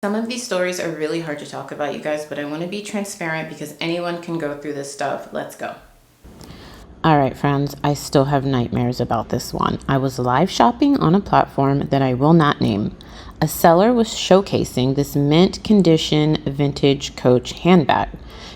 Some of these stories are really hard to talk about, you guys, but I want to be transparent because anyone can go through this stuff. Let's go. All right, friends, I still have nightmares about this one. I was live shopping on a platform that I will not name. A seller was showcasing this mint condition vintage Coach handbag.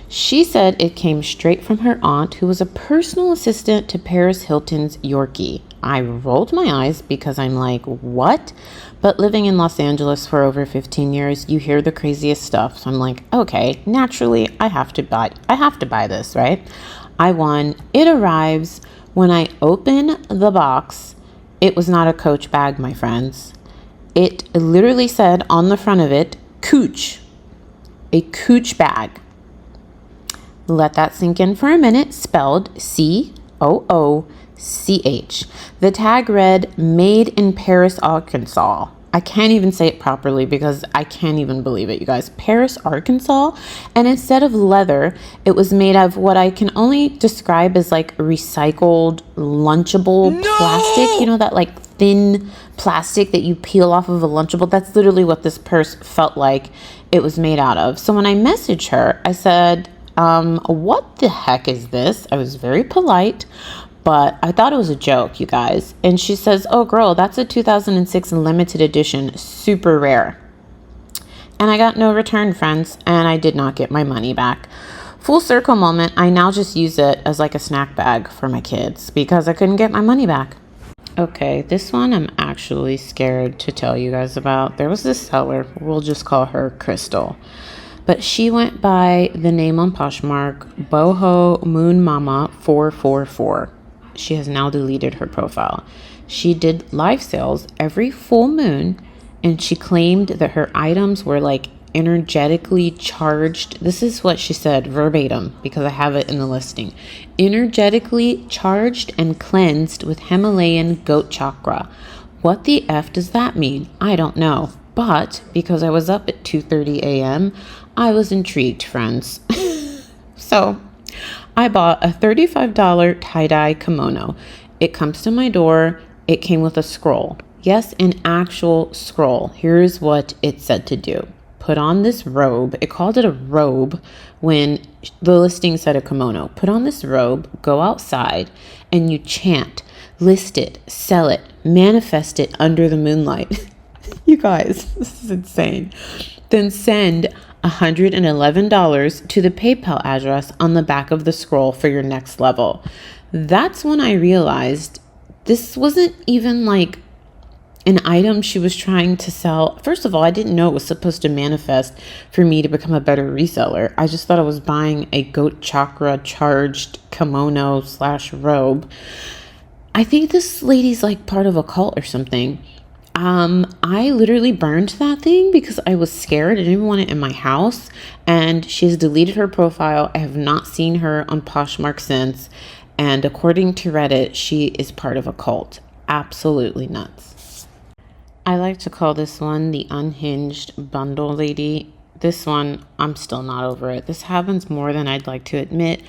She said it came straight from her aunt, who was a personal assistant to Paris Hilton's Yorkie. I rolled my eyes because I'm like, what? But living in Los Angeles for over 15 years, you hear the craziest stuff. So I'm like, okay, naturally, I have to buy this, right? I won. It arrives. When I open the box, it was not a Coach bag, my friends. It literally said on the front of it, Cooch, a Cooch bag. Let that sink in for a minute. Spelled Cooch. The tag read, made in Paris, Arkansas. I can't even say it properly because I can't even believe it, you guys. Paris, Arkansas. And instead of leather, it was made of what I can only describe as like recycled, lunchable plastic. You know, that like thin plastic that you peel off of a Lunchable? That's literally what this purse felt like it was made out of. So when I messaged her, I said, what the heck is this? I was very polite, but I thought it was a joke, you guys. And she says, oh girl, that's a 2006 limited edition, super rare. And I got no return, friends, and I did not get my money back. Full circle moment, I now just use it as like a snack bag for my kids because I couldn't get my money back. Okay, this one I'm actually scared to tell you guys about. There was this seller, we'll just call her Crystal. But she went by the name on Poshmark, Boho Moon Mama 444. She has now deleted her profile. She did live sales every full moon, and she claimed that her items were like energetically charged. This is what she said verbatim because I have it in the listing. Energetically charged and cleansed with Himalayan goat chakra. What the F does that mean? I don't know. But because I was up at 2:30 a.m., I was intrigued, friends. So I bought a $35 tie-dye kimono. It comes to my door. It came with a scroll. Yes, an actual scroll. Here's what it said to do. Put on this robe. It called it a robe when the listing said a kimono. Put on this robe, go outside, and you chant, list it, sell it, manifest it under the moonlight. You guys, this is insane. Then send $111 to the PayPal address on the back of the scroll for your next level. That's when I realized this wasn't even like an item she was trying to sell. First of all, I didn't know it was supposed to manifest for me to become a better reseller. I just thought I was buying a goat chakra charged kimono / robe. I think this lady's like part of a cult or something. I literally burned that thing because I was scared. I didn't want it in my house, and she's deleted her profile. I have not seen her on Poshmark since, and according to Reddit, she is part of a cult. Absolutely nuts. I like to call this one the unhinged bundle lady. This one, I'm still not over it. This happens more than I'd like to admit.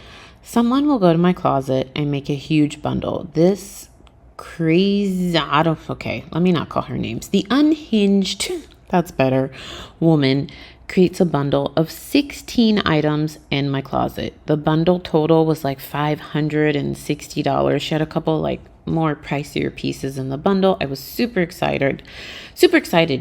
Someone will go to my closet and make a huge bundle. This crazy, okay, let me not call her names. The unhinged, that's better, woman creates a bundle of 16 items in my closet. The bundle total was like $560. She had a couple like more pricier pieces in the bundle. I was super excited,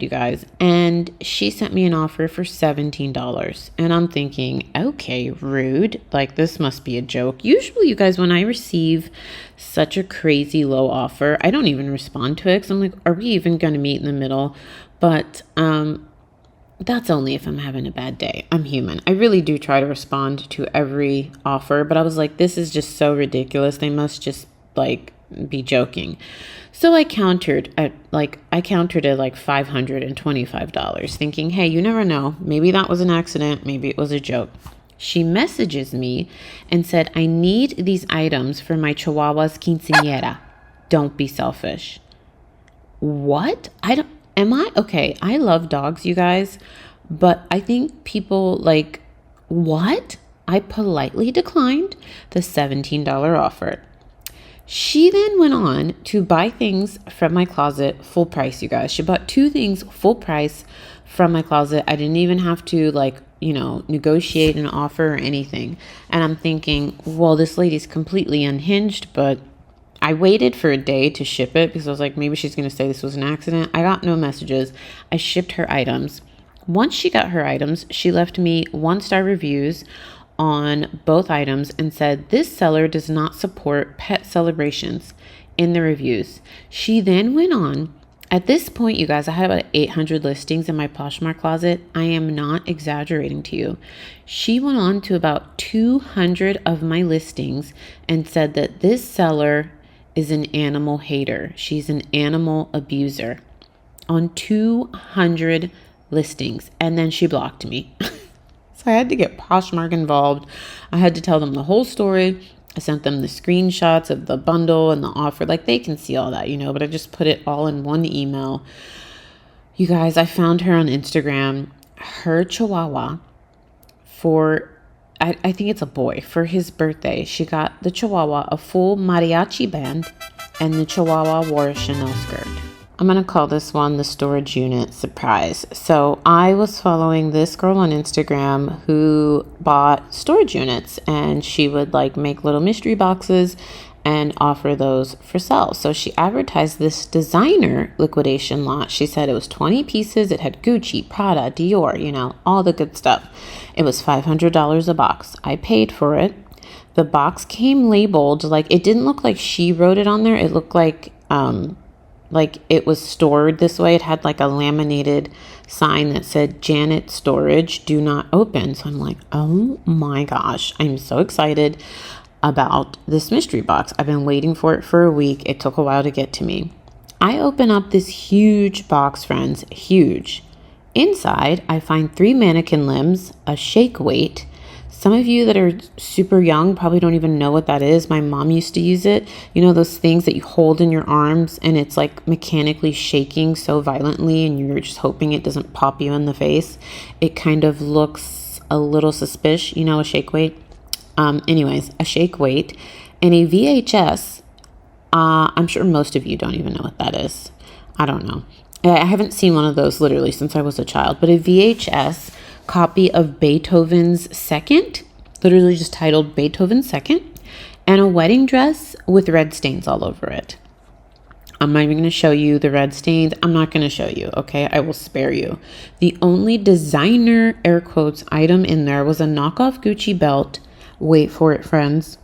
you guys. And she sent me an offer for $17. And I'm thinking, okay, rude. Like, this must be a joke. Usually, you guys, when I receive such a crazy low offer, I don't even respond to it because I'm like, are we even going to meet in the middle? But that's only if I'm having a bad day. I'm human. I really do try to respond to every offer, but I was like, this is just so ridiculous. They must just like be joking. So I countered at like $525, thinking, hey, you never know. Maybe that was an accident. Maybe it was a joke. She messages me and said, I need these items for my Chihuahua's quinceañera. Don't be selfish. What? Okay, I love dogs, you guys, but I think people like, what? I politely declined the $17 offer. She then went on to buy things from my closet full price, you guys. She bought 2 things full price from my closet. I didn't even have to like, you know, negotiate an offer or anything. And I'm thinking, well, this lady's completely unhinged, but I waited for a day to ship it because I was like, maybe she's going to say this was an accident. I got no messages. I shipped her items. Once she got her items, she left me 1-star reviews on both items and said, this seller does not support pet celebrations in the reviews. She then went on. At this point, you guys, I had about 800 listings in my Poshmark closet. I am not exaggerating to you. She went on to about 200 of my listings and said that this seller is an animal hater. She's an animal abuser on 200 listings. And then she blocked me. So I had to get Poshmark involved. I had to tell them the whole story. I sent them the screenshots of the bundle and the offer. Like, they can see all that, you know, but I just put it all in one email. You guys, I found her on Instagram. Her Chihuahua, for, I think it's a boy, for his birthday, she got the Chihuahua a full mariachi band, and the Chihuahua wore a Chanel skirt. I'm going to call this one the storage unit surprise. So I was following this girl on Instagram who bought storage units, and she would like make little mystery boxes and offer those for sale. So she advertised this designer liquidation lot. She said it was 20 pieces. It had Gucci, Prada, Dior, you know, all the good stuff. It was $500 a box. I paid for it. The box came labeled, like, it didn't look like she wrote it on there. It looked like it was stored this way. It had like a laminated sign that said Janet Storage, do not open. So I'm like, oh my gosh, I'm so excited about this mystery box. I've been waiting for it for a week. It took a while to get to me. I open up this huge box, friends, huge. Inside, I find 3 mannequin limbs, a shake weight. Some of you that are super young probably don't even know what that is. My mom used to use it. You know, those things that you hold in your arms and it's like mechanically shaking so violently and you're just hoping it doesn't pop you in the face. It kind of looks a little suspicious, you know, a shake weight. Anyways, a shake weight and a VHS. I'm sure most of you don't even know what that is. I don't know. I haven't seen one of those literally since I was a child, but a VHS copy of Beethoven's Second, literally just titled Beethoven's Second, and a wedding dress with red stains all over it. I'm not even going to show you the red stains. I'm not going to show you, okay? I will spare you. The only designer, air quotes, item in there was a knockoff Gucci belt, wait for it, friends,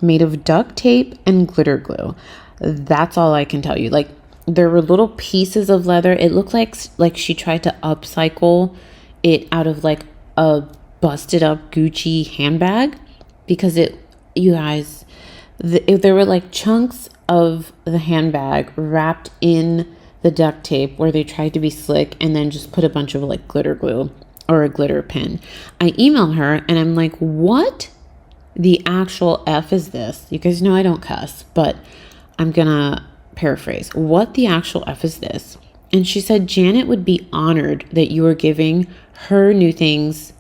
made of duct tape and glitter glue. That's all I can tell you. Like, there were little pieces of leather. It looked like she tried to upcycle it out of like a busted up Gucci handbag, because you guys, there were like chunks of the handbag wrapped in the duct tape where they tried to be slick and then just put a bunch of like glitter glue or a glitter pin. I emailed her and I'm like, what the actual F is this? You guys know I don't cuss, but I'm gonna paraphrase. What the actual F is this? And she said, Janet would be honored that you are giving her new things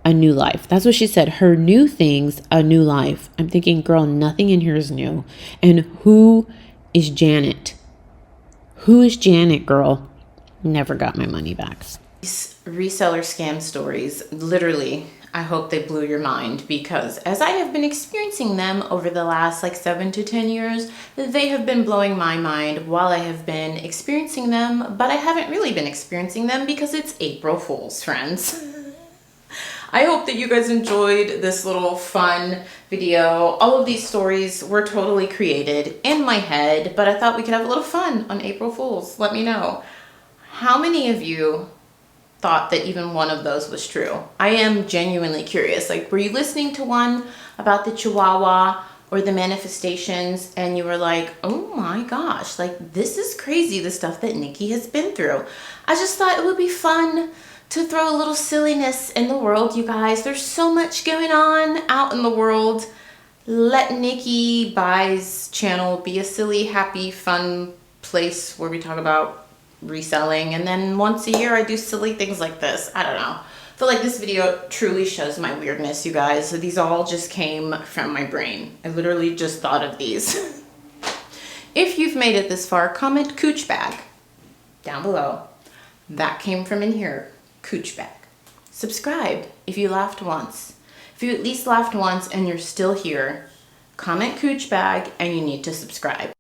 a new life. That's what she said. Her new things, a new life. I'm thinking, girl, nothing in here is new. And who is Janet? Who is Janet, girl? Never got my money back. These reseller scam stories, literally, I hope they blew your mind, because as I have been experiencing them over the last like 7 to 10 years, they have been blowing my mind while I have been experiencing them, but I haven't really been experiencing them because it's April Fool's, friends. I hope that you guys enjoyed this little fun video. All of these stories were totally created in my head, but I thought we could have a little fun on April Fool's. Let me know. How many of you thought that even one of those was true? I am genuinely curious. Like, were you listening to one about the Chihuahua or the manifestations and you were like, oh my gosh, like, this is crazy, the stuff that Nikki has been through? I just thought it would be fun to throw a little silliness in the world, you guys. There's so much going on out in the world. Let NikkiBeautyBlis channel be a silly, happy, fun place where we talk about reselling, and then once a year I do silly things like this. I don't know. I feel like this video truly shows my weirdness, you guys. So these all just came from my brain. I literally just thought of these. If you've made it this far, comment cooch bag down below. That came from in here. Cooch bag. Subscribe if you laughed once. If you at least laughed once and you're still here, comment cooch bag and you need to subscribe.